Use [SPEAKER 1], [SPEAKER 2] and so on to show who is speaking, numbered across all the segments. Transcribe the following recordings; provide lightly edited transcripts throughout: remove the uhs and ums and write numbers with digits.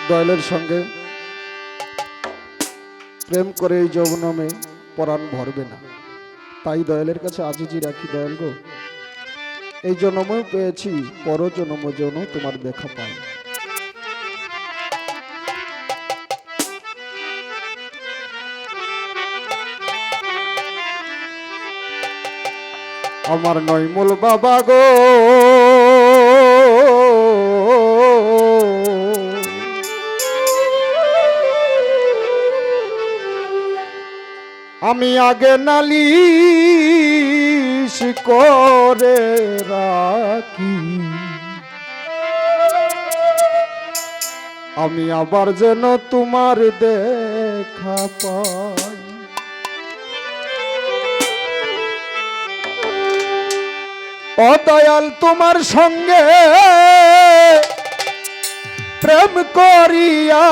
[SPEAKER 1] দয়ালের সঙ্গে প্রেম করে এই যৌবনমে পরাণ ভরবে না, তাই দয়ালের কাছে আজিজি রাখি। দয়াল গো, এই জন্মও পেয়েছি, পর জন্ম যেন তোমার দেখা পাই। আমার নয়মূল বাবা গো, আমি আগে নালিশ করে রাখি, আমি আবার যেন তোমার দেখা পাই। ও দয়াল, তোমার সঙ্গে প্রেম করিয়া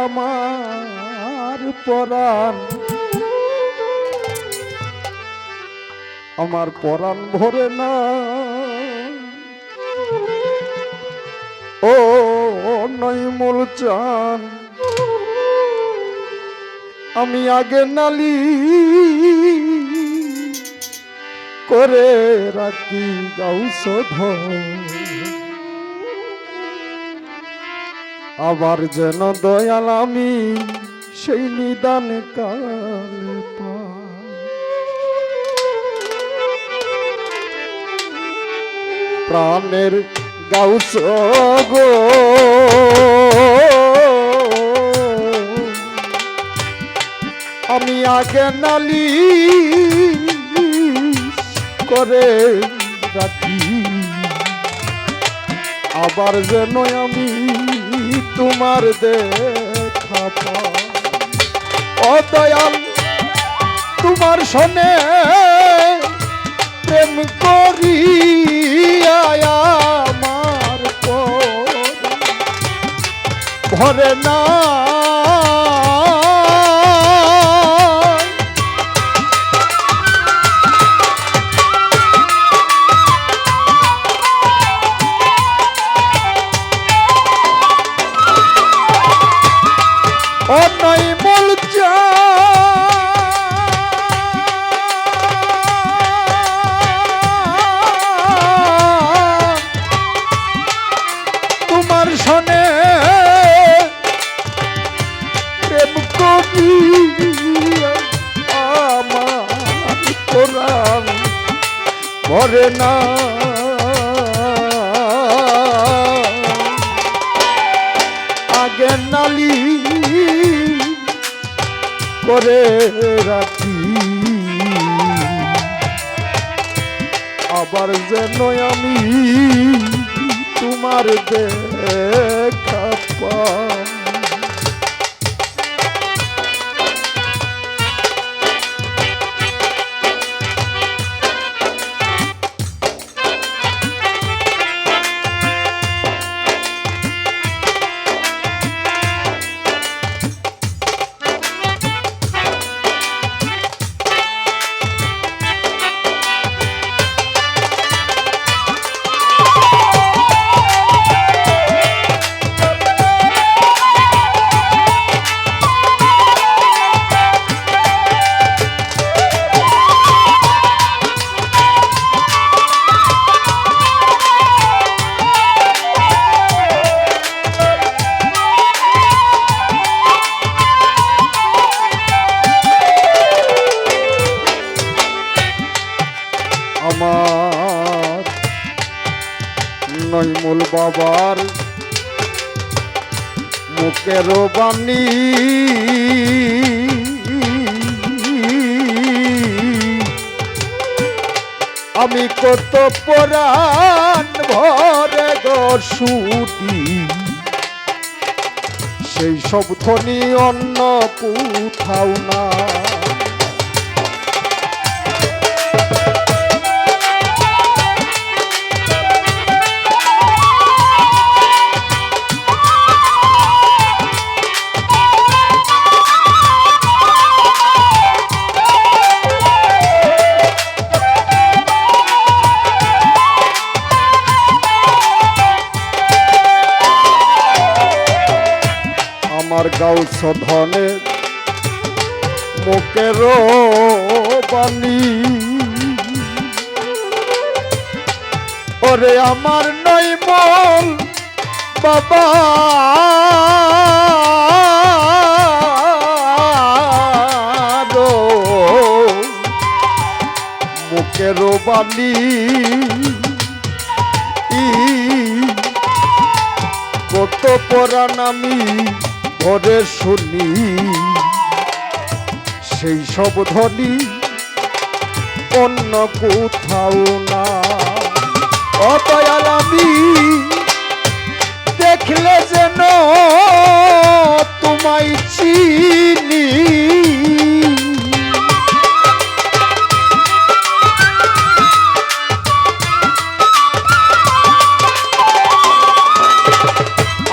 [SPEAKER 1] আমার পরাণ, আমার পরাণ ভরে না। ও নয়মূল চান, আমি আগে নালি করে রাখি ঔষধ, আবার যেন দয়াল আমি সেই নিদান কাল পাই। প্রাণের গাউস গো, আমি আগে নালি করে রাখি, আবার যেন আমি তোমার দেখা পাই। ও দয়াল, তোমার সনে প্রেম করিয়া আমার ভরে না। ও নয়মূল চান, তোমার সনে প্রেম করিয়া আমার পরাণ ভরে না। আগে নালি করে রাখি, আবার যেন আমি তোমার দেখা পাই। আমার নয়মূল বাবার মুখের বাণী, আমি কত পরাণ ভরে গো শুটি, সেই সব ধ্বনি অন্য কোথাও না। আমার গাউস ধনের মুখের বাণী ওরে আমার নৈমল বাবা মুখের বাণী কত পরাণ আমি ভরে শুনি সেই সব ধ্বনি অন্য কোথাও না অতয়াল আমি দেখলে যেন তোমায় চিনি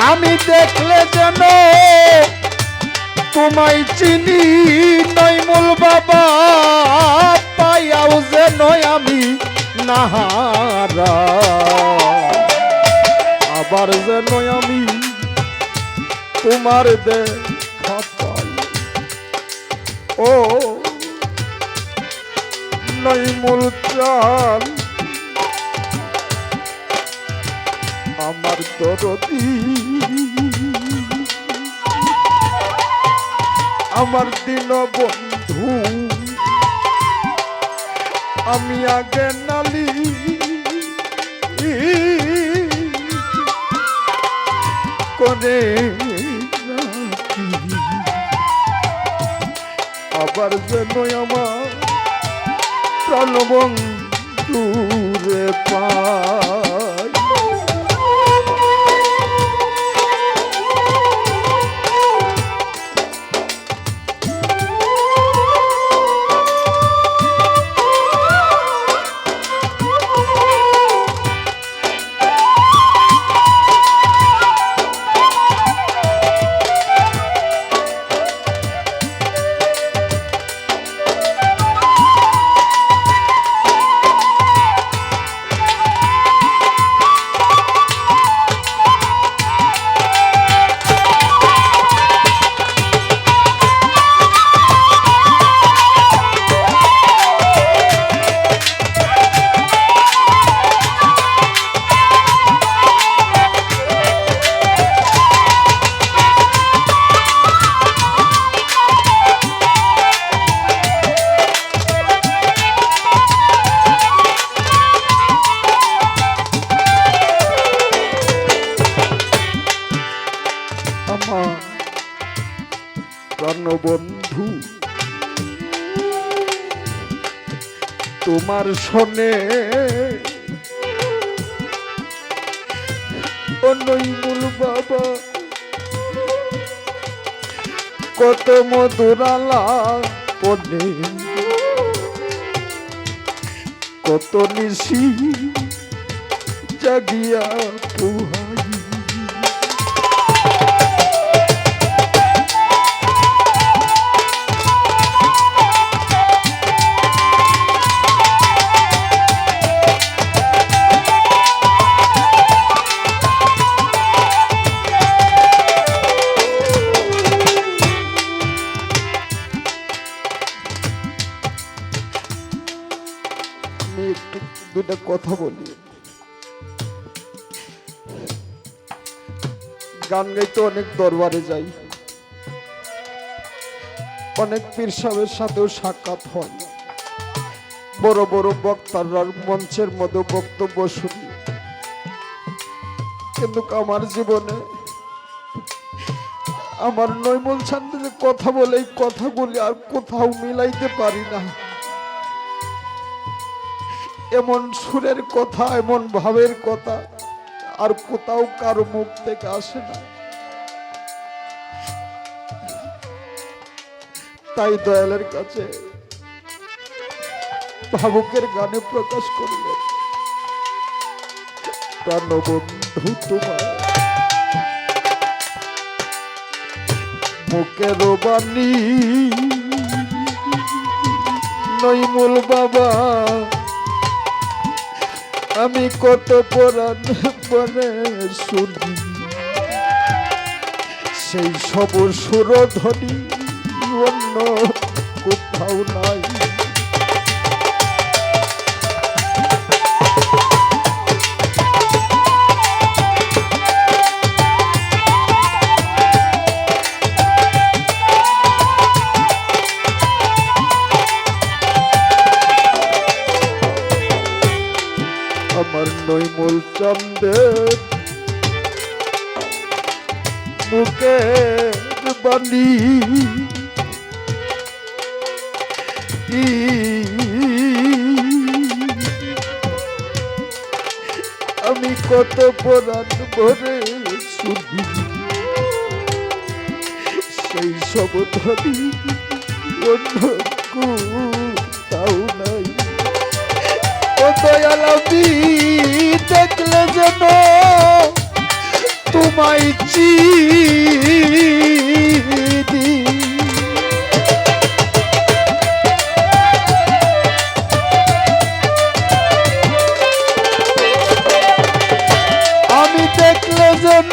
[SPEAKER 1] আমি দেখলে যেন তোমায় চিনি নৈমুল বাবা পাইয়াও যেন আমি নাহারা আবার যেন আমি তোমার দেখা পাই ও নৈমুল চাল আমার দরদি আমার দিন বন্ধু আমি আগে নালি করে আবার যেন আমার প্রাণবন্ধু রে পাই বন্ধু তোমার শোনে নৈমুল বাবা কত মধুরালা পনে কত নিশি জাগিয়া পুহাই দুটা কথা বলি গান গাইতে অনেক দরবারে যাই অনেক পীর সাহেবের সাথেও সাক্ষাৎ হয় বড় বড় বক্তারা মঞ্চের মধ্যে বক্তব্য শুনি কিন্তু আমার জীবনে আমার নৈমুল সাথে যে কথা বলে এই কথাগুলি আর কোথাও মিলাইতে পারি না এমন সুরের কথা এমন ভাবের কথা আর কোথাও কারো মুখ থেকে আসে না তাই দয়ালের কাছে ভাবুকের গানে প্রকাশ করলে প্রাণবন্ধু তোমার মুখের বাণী নৈমুল বাবা আমি কত পুরাণ পরে শুনি সেই সবুজ সুরধ্বনি অন্য কোথাও নাই। আমার নৈমূল চন্দ্রের মুখের বাণী আমি কত পরাণ ভরে শুনি, সেই সব ধ্বনি অন্য কোথাও নাই। ও দয়াল আমি দেখলে যেন তোমায় চিনি, আমি দেখলে যেন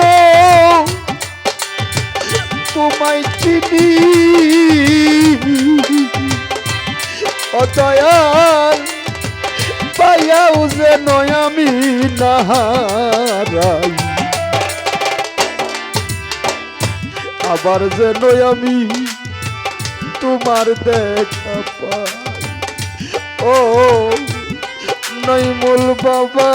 [SPEAKER 1] তোমায় চিনি। ও দয়াল পাইয়াও যেন আমি নাহারাই, আবার যেন আমি তোমার দেখা পাই। ও নৈমূল বাবা,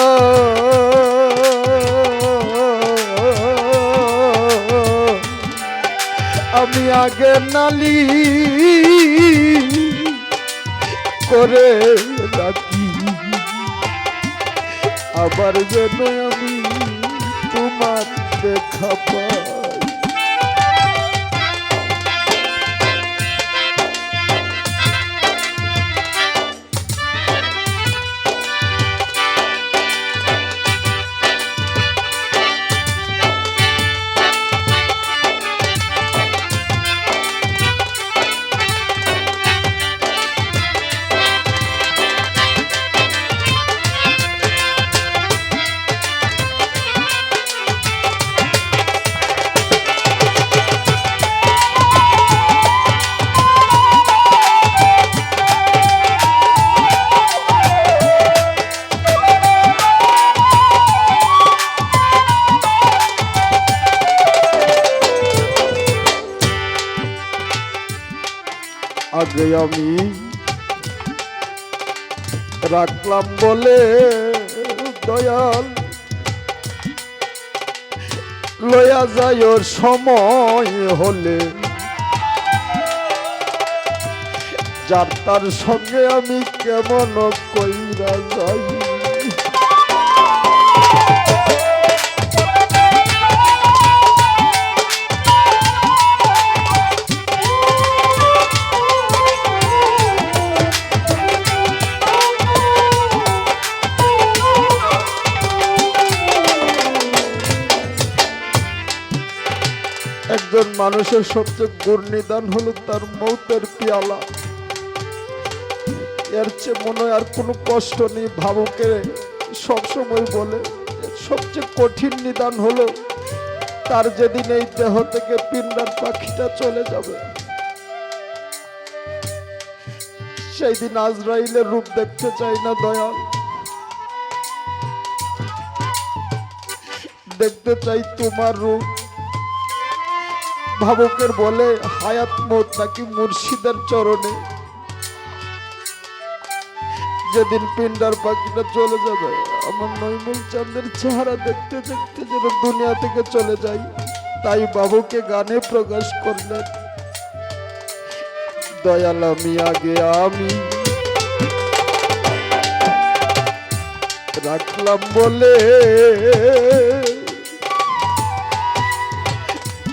[SPEAKER 1] আমি আগে নালি করে রাখি, আবার যেন আমি তোমার দেখা পাই। আগে আমি রাখলাম বলে দয়াল লয়া যায় ওর সময় হলে, যার তার সঙ্গে আমি কেমন কইরা যাই। একজন মানুষের সবচেয়ে গুণনিদান হলো তার মৌতের পিয়ালা। এর চেয়ে মনে হয় আর কোনো কষ্ট নেই। ভাবুকে সবসময় বলে সবচেয়ে কঠিন নিদান হলো তার যেদিন এই দেহ থেকে পিণ্ডার পাখিটা চলে যাবে, সেই দিন আজরাইলের রূপ দেখতে চাই না দয়াল, দেখতে চাই তোমার রূপ। ভাবুকের বলে হায়াত মত নাকি মুর্শিদের চরণে। যেদিন পিণ্ডার পাখিটা চলে যাবে আমার নৈমূল চাঁদের চেহারা দেখতে দেখতে যেন দুনিয়া থেকে চলে যাই, তাই বাবুকে গানে প্রকাশ করলেন। দয়াল আমি আগে আমি রাখলাম বলে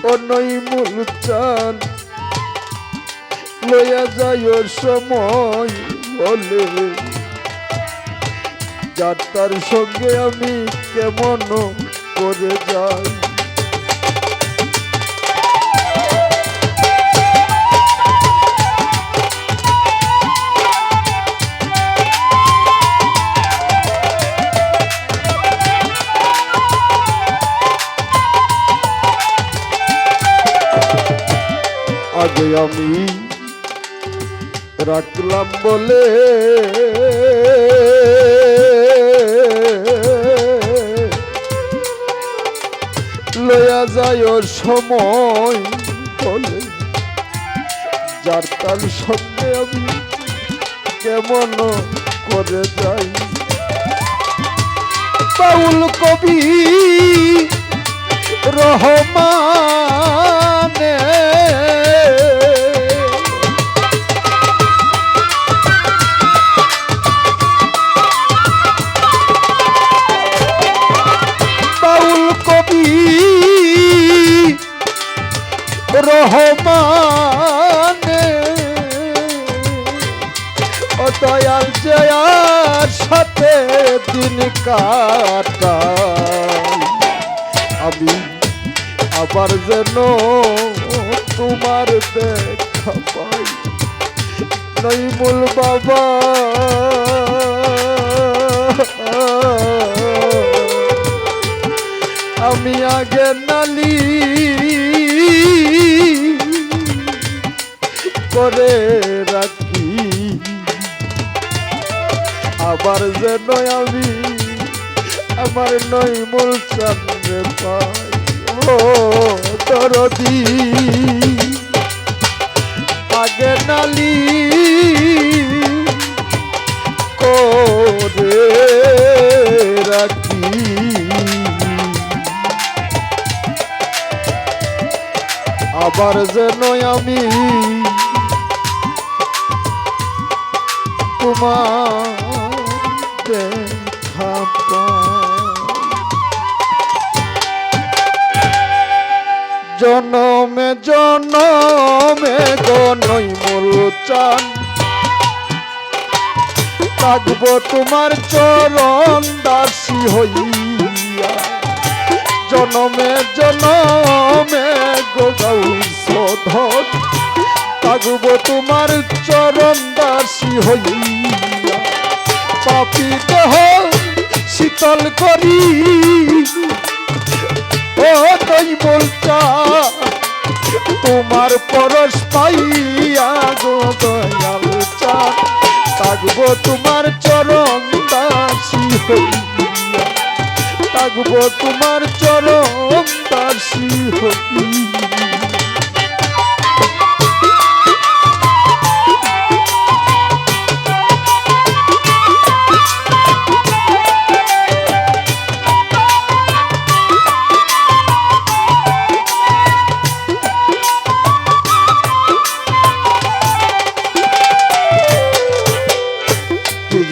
[SPEAKER 1] ও নৈমূল চাঁদ লইয়া যায় ওর সময় বলে, যার তার সঙ্গে আমি কেমন করে যাই। আগে আমি রাখলাম বলে লয়া যায় সময় বলে যার তার সঙ্গে আমি কেমন করে যাই। বাউল কবি রহমানে বাউল কবি রহমানে ও দয়াল জয়ার সাথে দিন কাটাই আমি আবার যেন তোমার দেখা পাই। নইমুল বাবা আমি আগে নালি করে রাখি আবার যেন আমি আমার নইমুল চাঁদে পাই। ও দরদি আগে নালি করে রাখি আবার যেন আমি তোমার দেখা পাই। জনমে জনমে গো নইমুল চাঁদ থাকবো তোমার চরণ দাসী হইয়া। জনমে জনমে গো গৌসধর থাকবো তোমার চরণ দাসী হইয়া। পাপী দেহ শীতল করি ও নইমুল চাঁদ তোমার পরশ পাইয়া গো দয়াল চাঁদ থাকবো তোমার চরণ দাসী হইয়া। থাকবো তোমার চরণ দাসী হইয়া।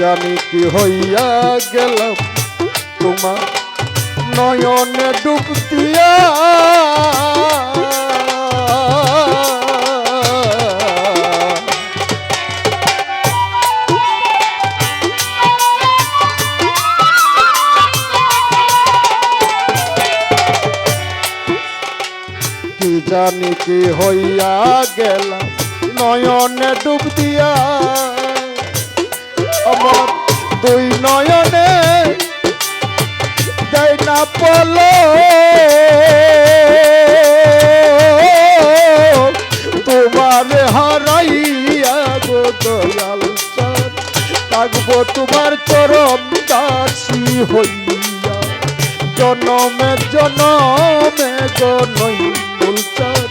[SPEAKER 1] জানি কি হইয়া গেলাম তোমার নয়নে ডুব দিয়া। কি জানি কি হইয়া গেলাম নয়নে ডুব দিয়া। আমার দুই নয়নে দেয় না পলো তোমার হারাইয়া গো দয়াল চাঁদ থাকবো তোমার চরণ দাসী হইয়া। জনমে জনমে গো নইমুল চাঁদ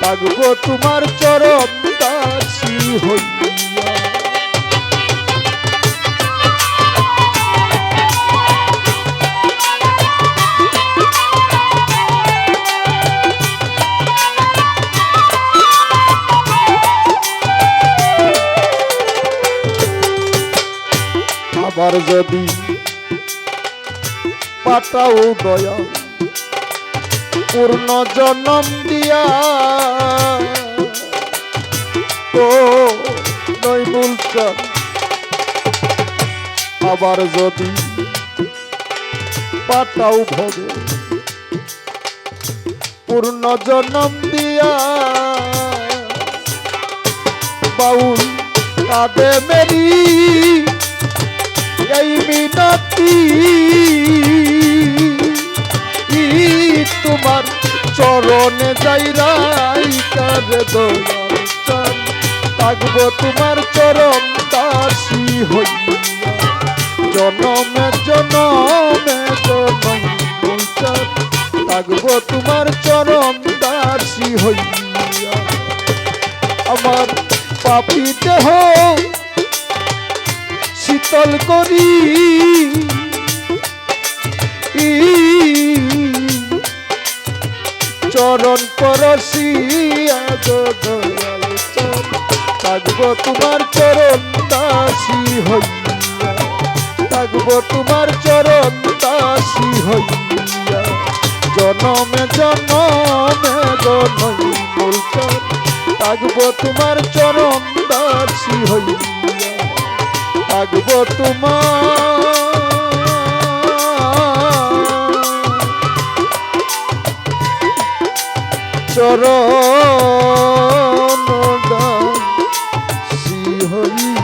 [SPEAKER 1] থাকবো তোমার চরণ দাসী হইয়া। আবার যদি পাঠাও দয়া পূর্ণ জন্ম দিয়া ও নইমুল চাঁদ আবার যদি পাঠাও ভবে পূর্ণ জন্ম দিয়া বাউল কাঁদে মেরি এই মিনতি তোমার চরণে যাই রাই কার দয়া থাকবো তোমার চরণ দাসী হইয়া, জনমে জনমে জনম মূলচাঁদ থাকবো তোমার চরণ দাসী হইয়া। আমার পাপী দেহ শীতল করি চরণ পরশিয়া গো দয়াল চাঁদ থাকবো তোমার চরণ দাসী হইয়া, থাকবো তোমার চরণ দাসী হইয়া, জনমে জনমে গনই মূলচাঁদ থাকবো তোমার চরণ দাসী হইয়া, থাকবো তোমার চরণ দাসী হইয়া।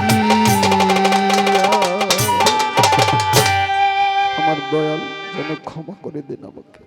[SPEAKER 1] আমার দয়াল যেন ক্ষমা করে দিন আমাকে।